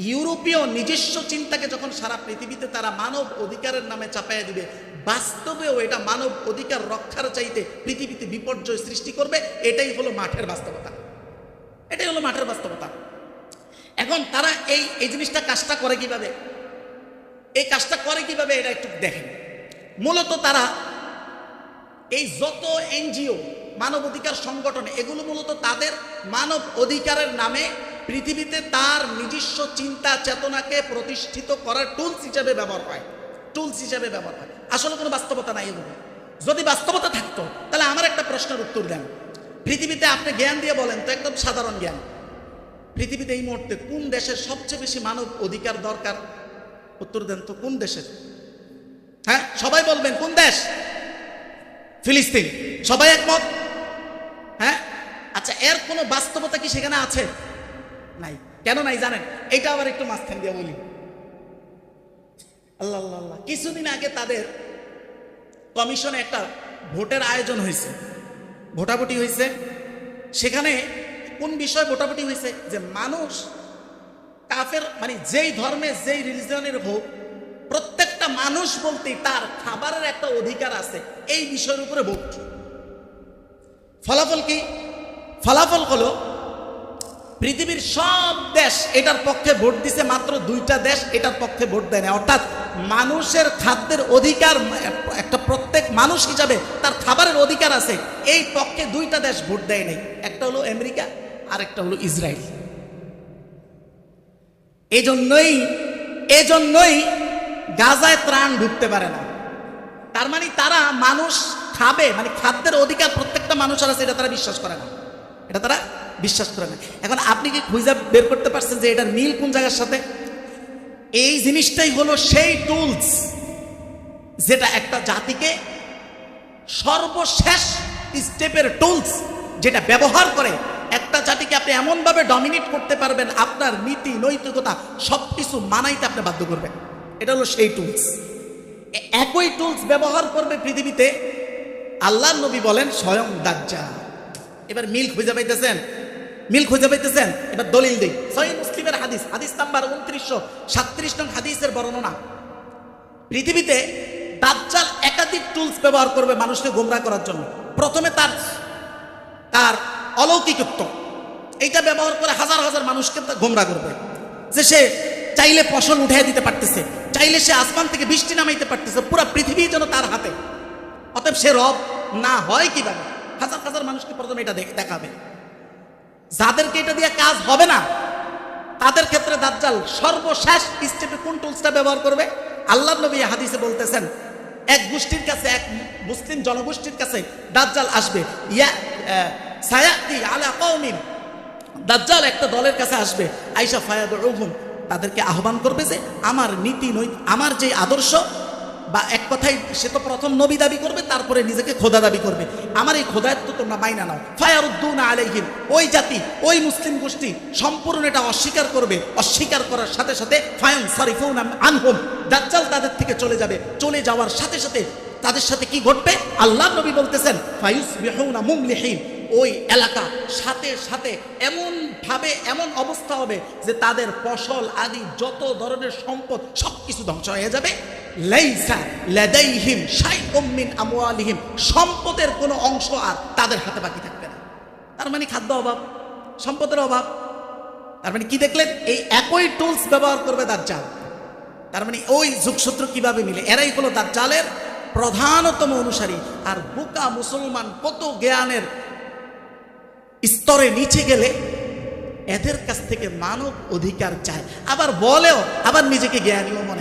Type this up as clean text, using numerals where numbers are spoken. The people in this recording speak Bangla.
ইউরোপীয় নিজস্ব চিন্তাকে যখন সারা পৃথিবীতে তারা মানব অধিকারের নামে চাপাইয়া দিবে, বাস্তবেও এটা মানব অধিকার রক্ষার চাইতে পৃথিবীতে বিপর্যয় সৃষ্টি করবে। এটাই হলো মাঠের বাস্তবতা, এটাই হলো মাঠের বাস্তবতা। এখন তারা এই জিনিসটা কাজটা করে কিভাবে, এই কাজটা করে কিভাবে এটা একটু দেখেন। মূলত তারা এই যত এনজিও মানব অধিকার সংগঠন, এগুলো মূলত তাদের মানব অধিকারের নামে পৃথিবীতে তার নিজস্ব চিন্তা চেতনাকে প্রতিষ্ঠিত করার টুলস হিসেবে ব্যবহার হয়, টুলস হিসেবে ব্যবহার হয়। আসলে কোনো বাস্তবতা নাই এগুলো। যদি বাস্তবতা থাকতো তাহলে আমার একটা প্রশ্নের উত্তর দেন। পৃথিবীতে আপনি জ্ঞান দিয়ে বলেন তো, একদম সাধারণ জ্ঞান, পৃথিবীতে এই মুহূর্তে কোন দেশের সবচেয়ে বেশি মানব অধিকার দরকার? উত্তর দেন তো, কোন দেশের? হ্যাঁ, সবাই বলবেন কোন দেশ? ফিলিস্তিন। সবাই একমত? হ্যাঁ, আচ্ছা, এর কোনো বাস্তবতা কি সেখানে আছে? নাই। কেন নাই জানেন? এটা আবার একটু মাঝখান দিয়ে বলি। আল্লাহ আল্লাহ আল্লাহ, কিছুদিন আগে তাদের কমিশনে একটা ভোটের আয়োজন হয়েছে, ভোটাভুটি হয়েছে। সেখানে কোন বিষয় ভোটাভুটি হয়েছে? যে মানুষ কাফের, মানে যেই ধর্মের যেই রিলিজনের হোক, প্রত্যেকটা মানুষ বলতেই তার খাবারের একটা অধিকার আছে, এই বিষয়ের উপরে ভোট। ফলাফল কি? ফলাফল হলো পৃথিবীর সব দেশ এটার পক্ষে ভোট দিছে, মাত্র 2টা দেশ এটার পক্ষে ভোট দেয় না। অর্থাৎ মানুষের খাদ্যের অধিকার, একটা প্রত্যেক মানুষ হিসাবে তার খাবারের অধিকার আছে, এই পক্ষে 2টা দেশ ভোট দেয় নাই। একটা হলো আমেরিকা আর একটা হলো ইসরায়েল। এজন্যই গাজায় ত্রাণ ঢুকতে পারে না। তার মানে তারা মানুষ খাবে, মানে খাদ্যের অধিকার প্রত্যেকটা মানুষের আছে, এটা তারা বিশ্বাস করে না, এটা তারা বিশ্বাস করে না। এখন আপনি কি খুঁজে বের করতে পারছেন যে এটার মিল কোন জায়গার সাথে? এই জিনিসটাই হলো সেই টুলস যেটা একটা জাতিকে সর্বশেষ স্টেপের টুলস, যেটা ব্যবহার করে একটা জাতিকে আপনি এমনভাবে ডমিনেট করতে পারবেন, আপনার নীতি নৈতিকতা সবকিছু মানাইতে আপনি বাধ্য করবেন। এটা হলো সেই টুলস। একই টুলস ব্যবহার করবে পৃথিবীতে আল্লাহর নবী বলেন স্বয়ং দাজ্জাল। এবার মিল খুঁজে পাইতেছেন? মিল খুঁজে পাইতেছেন? এবার দলিল দেই। সহিহ মুসলিমের হাদিস, হাদিস নাম্বার 2937 নং হাদিসের বর্ণনা। পৃথিবীতে দাজ্জাল একাধিক টুলস ব্যবহার করবে মানুষকে গোমরাহ করার জন্য। প্রথমে তার অলৌকিকত্ব, এইটা ব্যবহার করে হাজার হাজার মানুষকে গোমরাহ করবে। যে সে চাইলে ফসল উঠিয়ে দিতে পারতেছে, চাইলে সে আসমান থেকে বৃষ্টি নামাইতে পারতেছে, পুরো পৃথিবী যেন তার হাতে। অতএব সে রব না হয় কিভাবে? হাজার হাজার মানুষকে প্রথমে এটা দেখাবে। যাদেরকে এটা দিয়ে কাজ হবে না, তাদের ক্ষেত্রে দাজ্জাল সর্বশেষ স্টেপে কোন টুলসটা ব্যবহার করবে? আল্লাহর নবী হাদিসে বলতেছেন, এক গোষ্ঠীর কাছে, এক মুসলিম জনগোষ্ঠীর কাছে দাজ্জাল আসবে। সায়াতি আলা কওমিন, দাজ্জাল একটা দলের কাছে আসবে। আইসা ফায়াদউহুম, তাদেরকে আহ্বান করবে যে আমার নীতি আমার যে আদর্শ, বা এক কথায় সে তো প্রথম নবী দাবি করবে, তারপরে নিজেকে খোদা দাবি করবে, আমার এই খোদায়ত্ব তোমরা মাইনা নাও। ফায়ারুদ্দুনা আলাইহিম, ওই জাতি, ওই মুসলিম গোষ্ঠী সম্পূর্ণ এটা অস্বীকার করবে। অস্বীকার করার সাথে সাথে ফায়ানসারিফুনা আনহুম, দাজ্জাল তাদের থেকে চলে যাবে। চলে যাওয়ার সাথে সাথে তাদের সাথে কি ঘটবে? আল্লাহর নবী বলতেছেন ফায়ুসবিহুনা মুমলিহিন, ওই এলাকা সাথে সাথে এমনভাবে এমন অবস্থা হবে যে তাদের ফসল আদি যত ধরনের সম্পদ সবকিছু ধ্বংস হয়ে যাবে। লাইসা লাদাইহিম শাইউম মিন আমওয়ালিহিম, সম্পদের কোনো অংশ আর তাদের হাতে বাকি থাকবে না। তার মানে খাদ্য অভাব, সম্পদের অভাব। তার মানে কি দেখলেন? এই একই টুলস ব্যবহার করবে দাজ্জাল। তার মানে ওই যোগসূত্র কিভাবে মিলে? এরাই হলো দাজ্জালের প্রধানতম অনুসারী। আর বোকা মুসলমান কত জ্ঞানের স্তরে নিচে গেলে এদের কাছ থেকে মানব অধিকার চায়, আবার বলেও, আবার নিজেকে জ্ঞানীও মনে